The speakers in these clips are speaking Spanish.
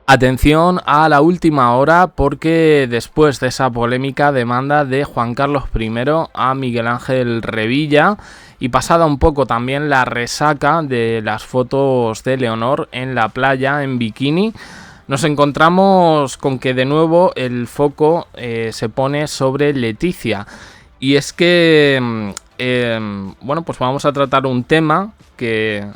Atención a la última hora porque después de esa polémica demanda de Juan Carlos I a Miguel Ángel Revilla y pasada un poco también la resaca de las fotos de Leonor en la playa en bikini, nos encontramos con que de nuevo el foco se pone sobre Leticia. Y es que, bueno, pues vamos a tratar un tema que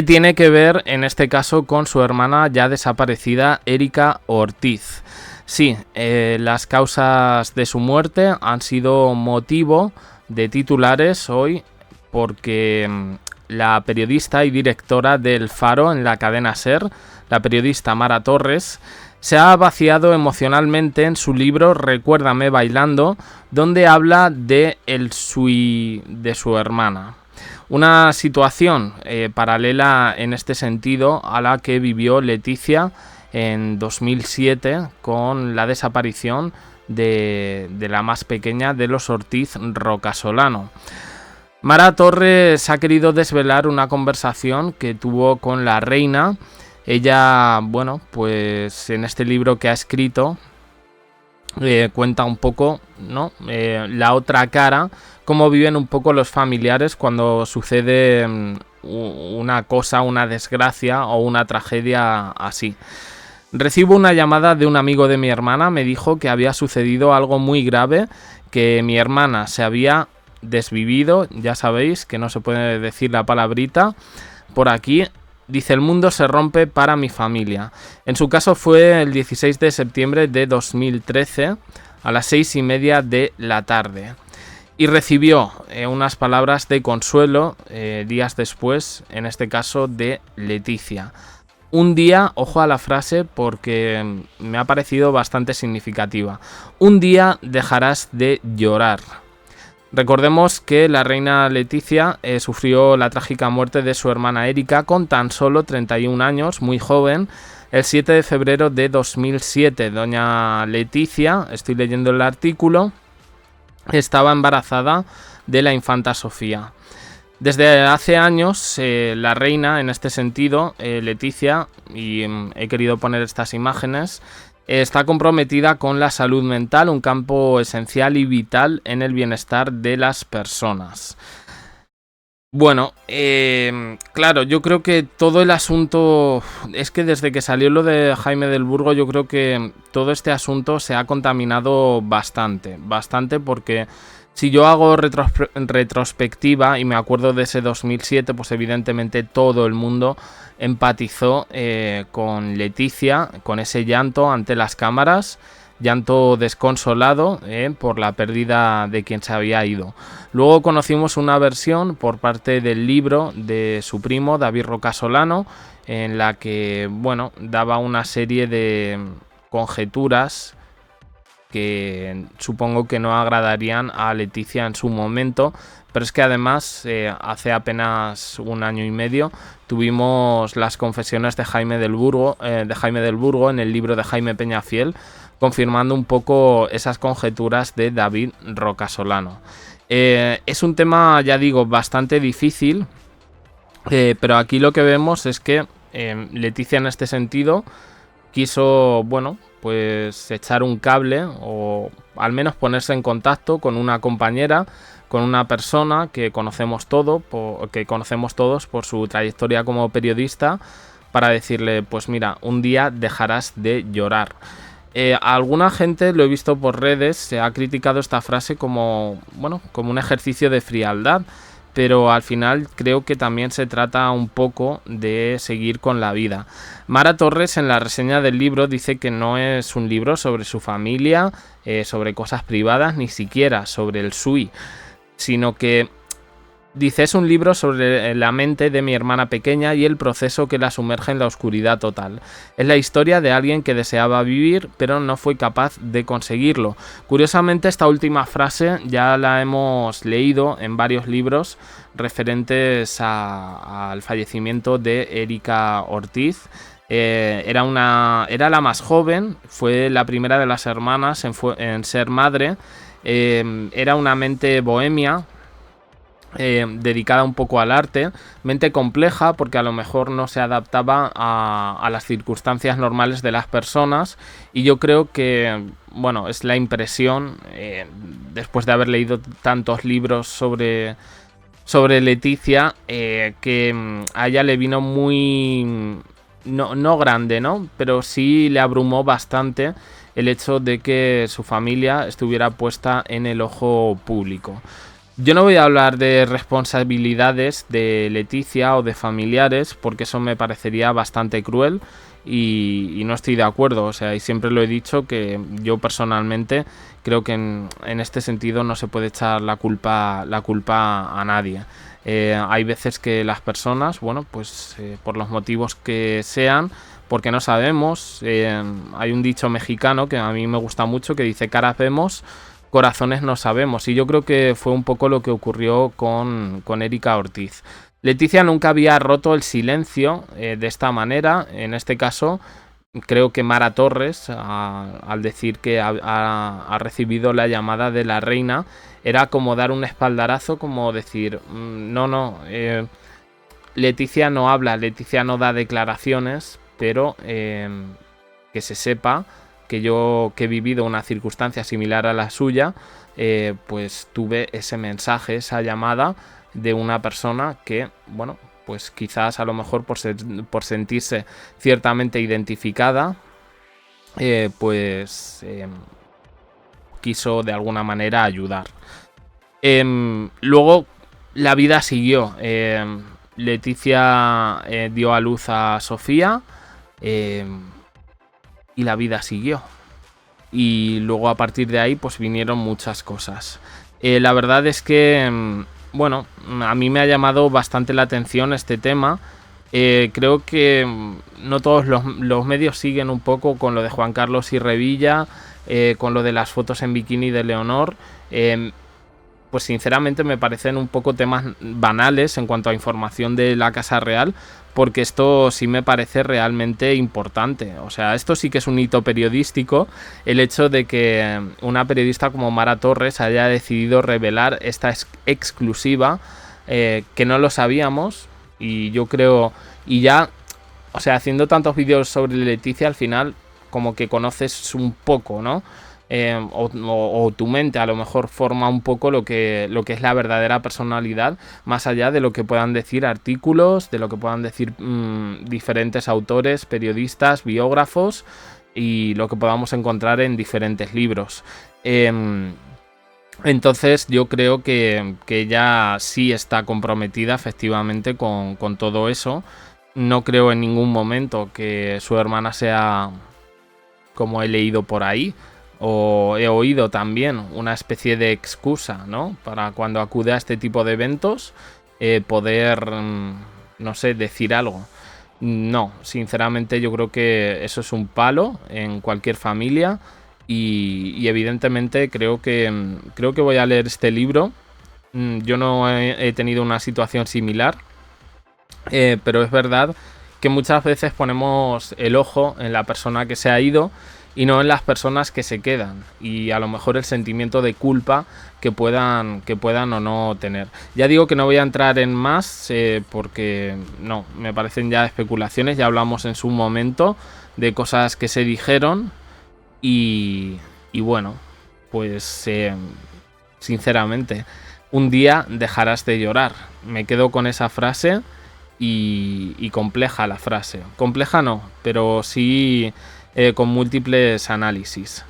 tiene que ver en este caso con su hermana ya desaparecida Erika Ortiz. Sí, las causas de su muerte han sido motivo de titulares hoy porque la periodista y directora del Faro en la cadena SER, la periodista Mara Torres, se ha vaciado emocionalmente en su libro Recuérdame bailando, donde habla de su hermana. Una situación paralela en este sentido a la que vivió Leticia en 2007 con la desaparición de la más pequeña de los Ortiz Rocasolano. Mara Torres ha querido desvelar una conversación que tuvo con la reina. Ella, bueno, pues en este libro que ha escrito cuenta un poco, ¿no? La otra cara, cómo viven un poco los familiares cuando sucede una cosa, una desgracia o una tragedia así. Recibo una llamada de un amigo de mi hermana, me dijo que había sucedido algo muy grave, que mi hermana se había desvivido, ya sabéis que no se puede decir la palabrita por aquí. Dice, el mundo se rompe para mi familia. En su caso fue el 16 de septiembre de 2013 a las 6:30 de la tarde. Y recibió unas palabras de consuelo días después, en este caso de Leticia. Un día, ojo a la frase porque me ha parecido bastante significativa. Un día dejarás de llorar. Recordemos que la reina Leticia sufrió la trágica muerte de su hermana Erika con tan solo 31 años, muy joven, el 7 de febrero de 2007. Doña Leticia, estoy leyendo el artículo, estaba embarazada de la infanta Sofía. Desde hace años la reina, en este sentido, Leticia, y he querido poner estas imágenes, está comprometida con la salud mental, un campo esencial y vital en el bienestar de las personas. Bueno, claro, yo creo que todo el asunto, es que desde que salió lo de Jaime del Burgo, yo creo que todo este asunto se ha contaminado bastante porque si yo hago retrospectiva y me acuerdo de ese 2007, pues evidentemente todo el mundo empatizó con Leticia, con ese llanto ante las cámaras, llanto desconsolado por la pérdida de quien se había ido. Luego conocimos una versión por parte del libro de su primo, David Rocasolano, en la que, bueno, daba una serie de conjeturas que supongo que no agradarían a Leticia en su momento, pero es que además hace apenas un año y medio tuvimos las confesiones de Jaime del Burgo en el libro de Jaime Peñafiel, confirmando un poco esas conjeturas de David Rocasolano. Es un tema, ya digo, bastante difícil, pero aquí lo que vemos es que Leticia en este sentido quiso, bueno, pues echar un cable o al menos ponerse en contacto con una compañera, con una persona que conocemos todos por su trayectoria como periodista, para decirle, pues mira, un día dejarás de llorar. Alguna gente, lo he visto por redes, se ha criticado esta frase como, bueno, como un ejercicio de frialdad, pero al final creo que también se trata un poco de seguir con la vida. Mara Torres en la reseña del libro dice que no es un libro sobre su familia, sobre cosas privadas, ni siquiera sobre el SUI, sino que dice, es un libro sobre la mente de mi hermana pequeña y el proceso que la sumerge en la oscuridad total. Es la historia de alguien que deseaba vivir, pero no fue capaz de conseguirlo. Curiosamente, esta última frase ya la hemos leído en varios libros referentes al fallecimiento de Erika Ortiz. Era la más joven, fue la primera de las hermanas en ser madre. Era una mente bohemia, dedicada un poco al arte, mente compleja porque a lo mejor no se adaptaba a las circunstancias normales de las personas, y yo creo que, bueno, es la impresión, después de haber leído tantos libros sobre Leticia, que a ella le vino muy... No grande, ¿no? Pero sí le abrumó bastante el hecho de que su familia estuviera puesta en el ojo público. Yo no voy a hablar de responsabilidades de Leticia o de familiares, porque eso me parecería bastante cruel y no estoy de acuerdo. O sea, y siempre lo he dicho, que yo personalmente creo que en este sentido no se puede echar la culpa a nadie. Hay veces que las personas, bueno, pues por los motivos que sean, porque no sabemos, hay un dicho mexicano que a mí me gusta mucho que dice: caras vemos, corazones no sabemos, y yo creo que fue un poco lo que ocurrió con Erika Ortiz. Leticia nunca había roto el silencio de esta manera. En este caso, creo que Mara Torres, al decir que ha recibido la llamada de la reina, era como dar un espaldarazo, como decir, no, Leticia no habla, Leticia no da declaraciones, pero que se sepa que yo, que he vivido una circunstancia similar a la suya, pues tuve ese mensaje, esa llamada de una persona que, bueno, pues quizás a lo mejor por sentirse ciertamente identificada, quiso de alguna manera ayudar. Luego la vida siguió. Leticia dio a luz a Sofía, y la vida siguió. Y luego a partir de ahí pues vinieron muchas cosas. La verdad es que, bueno, a mí me ha llamado bastante la atención este tema. Creo que no todos los medios siguen un poco con lo de Juan Carlos y Revilla, con lo de las fotos en bikini de Leonor. Pues sinceramente me parecen un poco temas banales en cuanto a información de la Casa Real, porque esto sí me parece realmente importante. O sea, esto sí que es un hito periodístico, el hecho de que una periodista como Mara Torres haya decidido revelar esta exclusiva, que no lo sabíamos, y yo creo, y ya, o sea, haciendo tantos vídeos sobre Leticia, al final como que conoces un poco, ¿no? O tu mente a lo mejor forma un poco lo que es la verdadera personalidad, más allá de lo que puedan decir artículos, de lo que puedan decir diferentes autores, periodistas, biógrafos, y lo que podamos encontrar en diferentes libros. Entonces yo creo que ella sí está comprometida efectivamente con todo eso. No creo en ningún momento que su hermana sea, como he leído por ahí, o he oído también, una especie de excusa, ¿no? Para cuando acude a este tipo de eventos, poder, no sé, decir algo. No, sinceramente yo creo que eso es un palo en cualquier familia, y evidentemente creo que voy a leer este libro. Yo no he tenido una situación similar, pero es verdad que muchas veces ponemos el ojo en la persona que se ha ido y no en las personas que se quedan, y a lo mejor el sentimiento de culpa que puedan o no tener. Ya digo que no voy a entrar en más, porque no, me parecen ya especulaciones. Ya hablamos en su momento de cosas que se dijeron, y bueno, pues sinceramente, un día dejarás de llorar. Me quedo con esa frase, y compleja la frase. Compleja no, pero sí con múltiples análisis.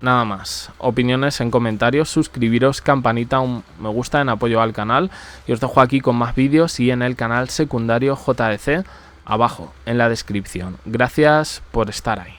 Nada más. Opiniones en comentarios, suscribiros, campanita, un me gusta en apoyo al canal, y os dejo aquí con más vídeos y en el canal secundario JDC abajo en la descripción. Gracias por estar ahí.